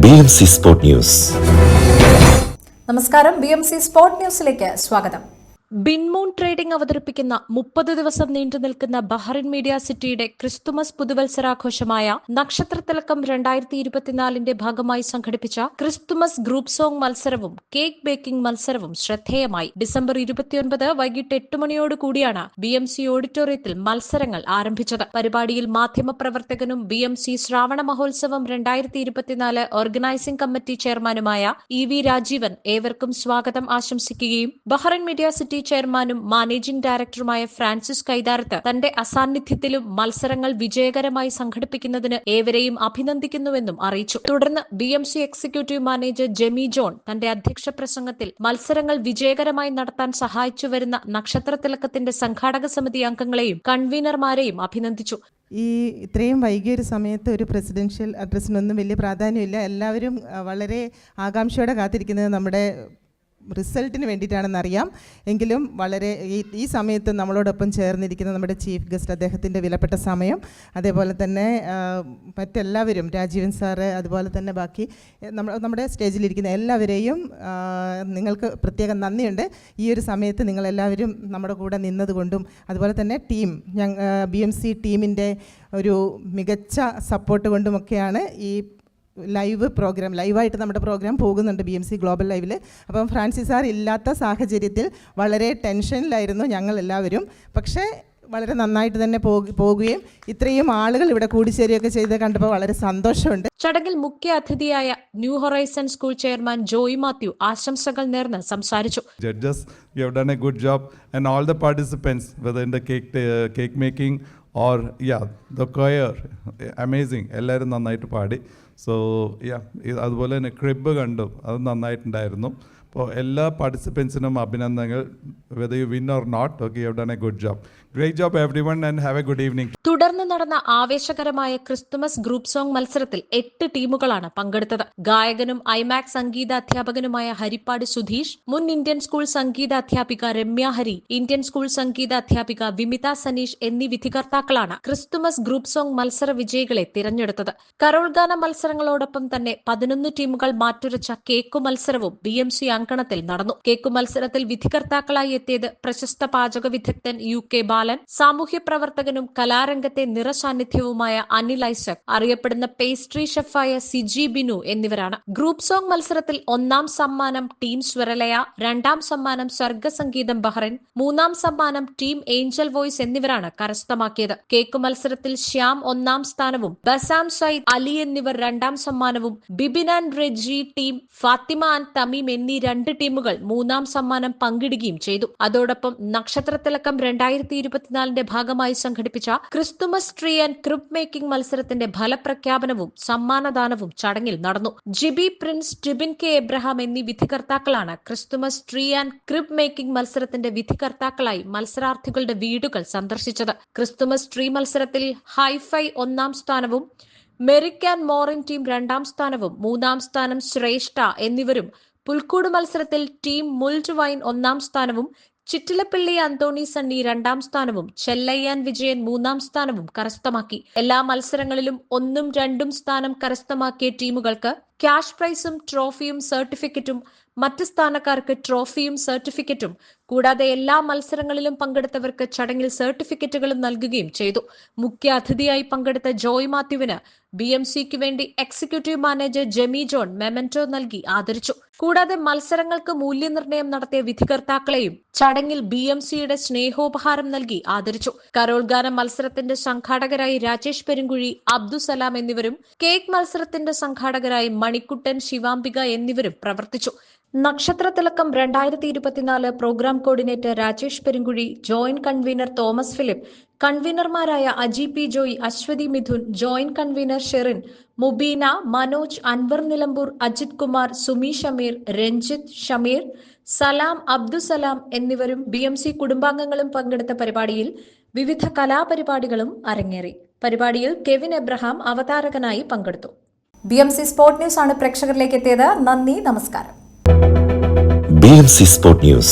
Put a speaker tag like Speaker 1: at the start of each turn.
Speaker 1: BMC Sport News.
Speaker 2: നമസ്കാരം, BMC sport ന്യൂസിലേക്ക് സ്വാഗതം.
Speaker 3: ബിൻമൂൺ ട്രേഡിംഗ് അവതരിപ്പിക്കുന്ന 30 ദിവസം നീണ്ടുനിൽക്കുന്ന ബഹ്റിൻ മീഡിയ സിറ്റിയുടെ ക്രിസ്തുമസ് പുതുവത്സരാഘോഷമായ നക്ഷത്രത്തിലക്കം 2024 ഭാഗമായി സംഘടിപ്പിച്ച ക്രിസ്തുമസ് ഗ്രൂപ്പ് സോങ് മത്സരവും കേക്ക് ബേക്കിംഗ് മത്സരവും ശ്രദ്ധേയമായി. ഡിസംബർ 29 വൈകിട്ട് 8 മണിയോടുകൂടിയാണ് BMC ഓഡിറ്റോറിയത്തിൽ മത്സരങ്ങൾ ആരംഭിച്ചത്. പരിപാടിയിൽ മാധ്യമപ്രവർത്തകനും BMC ശ്രാവണ മഹോത്സവം 2024 ഓർഗനൈസിംഗ് കമ്മിറ്റി ചെയർമാനുമായ EV രാജീവൻ ഏവർക്കും സ്വാഗതം ആശംസിക്കുകയും ബഹ്റിൻ മീഡിയ സിറ്റി ചെയർമാനും മാനേജിംഗ് ഡയറക്ടറുമായ ഫ്രാൻസിസ് കൈതാരത്ത് തന്റെ അസാന്നിധ്യത്തിലും മത്സരങ്ങൾ വിജയകരമായി സംഘടിപ്പിക്കുന്നതിന് ഏവരെയും അഭിനന്ദിക്കുന്നുവെന്നും അറിയിച്ചു. തുടർന്ന് BMC executive manager Jemy John തന്റെ അധ്യക്ഷ പ്രസംഗത്തിൽ മത്സരങ്ങൾ വിജയകരമായി നടത്താൻ സഹായിച്ചു വരുന്ന നക്ഷത്രത്തിലക്കത്തിന്റെ സംഘാടക സമിതി അംഗങ്ങളെയും കൺവീനർമാരെയും അഭിനന്ദിച്ചു.
Speaker 4: ഇത്രയും വൈകിയൊരു സമയത്ത് ഒരു പ്രസിഡൻഷ്യൽ അഡ്രസ്സിനൊന്നും വലിയ പ്രാധാന്യമില്ല. എല്ലാവരും വളരെ ആകാംക്ഷയോടെ കാത്തിരിക്കുന്നത് നമ്മുടെ റിസൾട്ടിന് വേണ്ടിയിട്ടാണെന്നറിയാം. എങ്കിലും വളരെ ഈ സമയത്ത് നമ്മളോടൊപ്പം ചേർന്നിരിക്കുന്ന നമ്മുടെ ചീഫ് ഗസ്റ്റ്, അദ്ദേഹത്തിൻ്റെ വിലപ്പെട്ട സമയം, അതേപോലെ തന്നെ മറ്റെല്ലാവരും, രാജീവൻ സാറ്, അതുപോലെ തന്നെ ബാക്കി നമ്മുടെ സ്റ്റേജിലിരിക്കുന്ന എല്ലാവരെയും നിങ്ങൾക്ക് പ്രത്യേകം നന്ദിയുണ്ട്. ഈ ഒരു സമയത്ത് നിങ്ങളെല്ലാവരും നമ്മുടെ കൂടെ നിന്നതുകൊണ്ടും അതുപോലെ തന്നെ BMC ടീമിൻ്റെ ഒരു മികച്ച സപ്പോർട്ട് കൊണ്ടുമൊക്കെയാണ് ഈ ലൈവായിട്ട് നമ്മുടെ പ്രോഗ്രാം പോകുന്നുണ്ട് BMC ഗ്ലോബൽ ലൈവിൽ. അപ്പം ഫ്രാൻസിസ് സാർ ഇല്ലാത്ത സാഹചര്യത്തിൽ വളരെ ടെൻഷനിലായിരുന്നു ഞങ്ങൾ എല്ലാവരും. പക്ഷേ വളരെ നന്നായിട്ട് തന്നെ പോകുകയും ഇത്രയും ആളുകൾ ഇവിടെ കൂടിച്ചേരുകയൊക്കെ ചെയ്ത് കണ്ടപ്പോൾ വളരെ സന്തോഷമുണ്ട്.
Speaker 3: ചടങ്ങിൽ മുഖ്യ അതിഥിയായ New Horizon School chairman Joy Mathew ആശംസകൾ നേർന്ന് സംസാരിച്ചു.
Speaker 5: Judges, you have done a good job, and all the participants, whether in the cake making or the choir, amazing, എല്ലാവരും നന്നായിട്ട് പാടി. സോ അതുപോലെ തന്നെ ക്രിബ് കണ്ടു, അത് നന്നായിട്ടുണ്ടായിരുന്നു. അപ്പോൾ എല്ലാ പാർട്ടിസിപ്പൻസിനും അഭിനന്ദനങ്ങൾ. Whether you win or not, okay, you have done a good job. Great job everyone and have a good evening.
Speaker 3: തുടർന്ന് നടന്ന ആവേശകരമായ ക്രിസ്തുമസ് ഗ്രൂപ്പ് സോങ് മത്സരത്തിൽ 8 ടീമുകളാണ് പങ്കെടുത്തത്. ഗായകനും IMAX സംഗീത അധ്യാപകനുമായ ഹരിപ്പാട് സുധീഷ്, മുൻ ഇന്ത്യൻ സ്കൂൾ സംഗീത അധ്യാപിക രമ്യ ഹരി, ഇന്ത്യൻ സ്കൂൾ സംഗീത അധ്യാപിക വിമിത സനീഷ് എന്നീ വിധികർത്താക്കളാണ് ക്രിസ്തുമസ് ഗ്രൂപ്പ് സോങ് മത്സര വിജയികളെ തിരഞ്ഞെടുത്തത്. കരോൾ ഗാന മത്സരങ്ങളോടൊപ്പം തന്നെ 11 ടീമുകൾ മാറ്റുരച്ച കേക്കു മത്സരവും BMC അങ്കണത്തിൽ നടന്നു. കേക്കു മത്സരത്തിൽ വിധികർത്താക്കളായി എത്തിയത് പ്രശസ്ത പാചക വിദഗ്ധൻ UK ബാലൻ, സാമൂഹ്യ പ്രവർത്തകനും കലാരംഗത്തെ നിറസാന്നിധ്യവുമായ അനിൽ ഐസക്, അറിയപ്പെടുന്ന പേസ്ട്രി ഷെഫായ സിജി ബിനു എന്നിവരാണ്. ഗ്രൂപ്പ് സോങ് മത്സരത്തിൽ 1ാം സമ്മാനം ടീം സ്വരലയ, 2ാം സമ്മാനം സർഗസംഗീതം ബഹ്റിൻ, 3ാം സമ്മാനം ടീം ഏഞ്ചൽ വോയ്സ് എന്നിവരാണ് കരസ്ഥമാക്കിയത്. കേക്ക് മത്സരത്തിൽ ശ്യാം 1ാം സ്ഥാനവും ബസാം സയ്യിദ് അലി എന്നിവർ 2ാം സമ്മാനവും, Bibin and Reji team, Fathima and Thameem എന്നീ 2 ടീമുകൾ 3ാം സമ്മാനം പങ്കിടുകയും ചെയ്തു. അതോടൊപ്പം നക്ഷത്രത്തിലക്കം 2024 ഭാഗമായി സംഘടിപ്പിച്ച Christmas tree and crib making മത്സരത്തിന്റെ ഫലപ്രഖ്യാപനവും സമ്മാനദാനവും ചടങ്ങിൽ നടന്നു. ജിബി പ്രിൻസ്, ടിബിൻ K എബ്രഹാം എന്നീ വിധികർത്താക്കളാണ് Christmas tree and crib making മത്സരത്തിന്റെ വിധികർത്താക്കളായി മത്സരാർത്ഥികളുടെ വീടുകൾ സന്ദർശിച്ചത്. ക്രിസ്തുമസ് ട്രീ മത്സരത്തിൽ ഹൈഫൈ 1ാം സ്ഥാനവും, മെറിക് ആൻഡ് മോറിൻ ടീം 2ാം സ്ഥാനവും, 3ാം സ്ഥാനം ശ്രേഷ്ഠ എന്നിവരും, പുൽക്കൂട് മത്സരത്തിൽ ടീം മുൾഡ് വൈൻ 1ാം സ്ഥാനവും, ചിറ്റിലപ്പള്ളി അന്തോണി സണ്ണി 2ാം സ്ഥാനവും, ചെല്ലയ്യാൻ വിജയൻ 3ാം സ്ഥാനവും കരസ്ഥമാക്കി. എല്ലാ മത്സരങ്ങളിലും 1ഉം 2ഉം സ്ഥാനം കരസ്ഥമാക്കിയ ടീമുകൾക്ക് ക്യാഷ് പ്രൈസും ട്രോഫിയും സർട്ടിഫിക്കറ്റും, മറ്റ് സ്ഥാനക്കാർക്ക് ട്രോഫിയും സർട്ടിഫിക്കറ്റും, കൂടാതെ എല്ലാ മത്സരങ്ങളിലും പങ്കെടുത്തവർക്ക് ചടങ്ങിൽ സർട്ടിഫിക്കറ്റുകളും നൽകുകയും ചെയ്തു. മുഖ്യ അതിഥിയായി പങ്കെടുത്ത ജോയ് മാത്യുവിന് BMCക്ക് വേണ്ടി executive manager Jemy John memento നൽകി ആദരിച്ചു. കൂടാതെ മത്സരങ്ങൾക്ക് മൂല്യനിർണ്ണയം നടത്തിയ വിധികർത്താക്കളെയും ചടങ്ങിൽ BMCയുടെ സ്നേഹോപഹാരം നൽകി ആദരിച്ചു. കരോൾ ഗാന മത്സരത്തിന്റെ സംഘാടകരായി രാജേഷ് പെരുങ്കുഴി, അബ്ദുസലാം എന്നിവരും കേക്ക് മത്സരത്തിന്റെ സംഘാടകരായി മണിക്കുട്ടൻ, ശിവാംബിക എന്നിവരും പ്രവർത്തിച്ചു. നക്ഷത്രത്തിലക്കം 2024 program coordinator Rajesh Perunkuzhi, joint convener Thomas Philip, കൺവീനർമാരായ Aji P Joy, Aswathy Mithun, joint convener Sherin, Mubeena, Manoj, Anwar Nilambur, Ajith Kumar, Sumi Shameer, Ranjith, Shameer, Salam, Abdussalam എന്നിവരും BMC കുടുംബാംഗങ്ങളും പങ്കെടുത്ത പരിപാടിയിൽ വിവിധ കലാപരിപാടികളും അരങ്ങേറി. പരിപാടിയിൽ കെവിൻ എബ്രഹാം അവതാരകനായി പങ്കെടുത്തു.
Speaker 2: BMC സ്പോർട് ന്യൂസ് ആണ് പ്രേക്ഷകരിലേക്ക് എത്തിയത്. നന്ദി, നമസ്കാരം.
Speaker 1: BMC Sport News.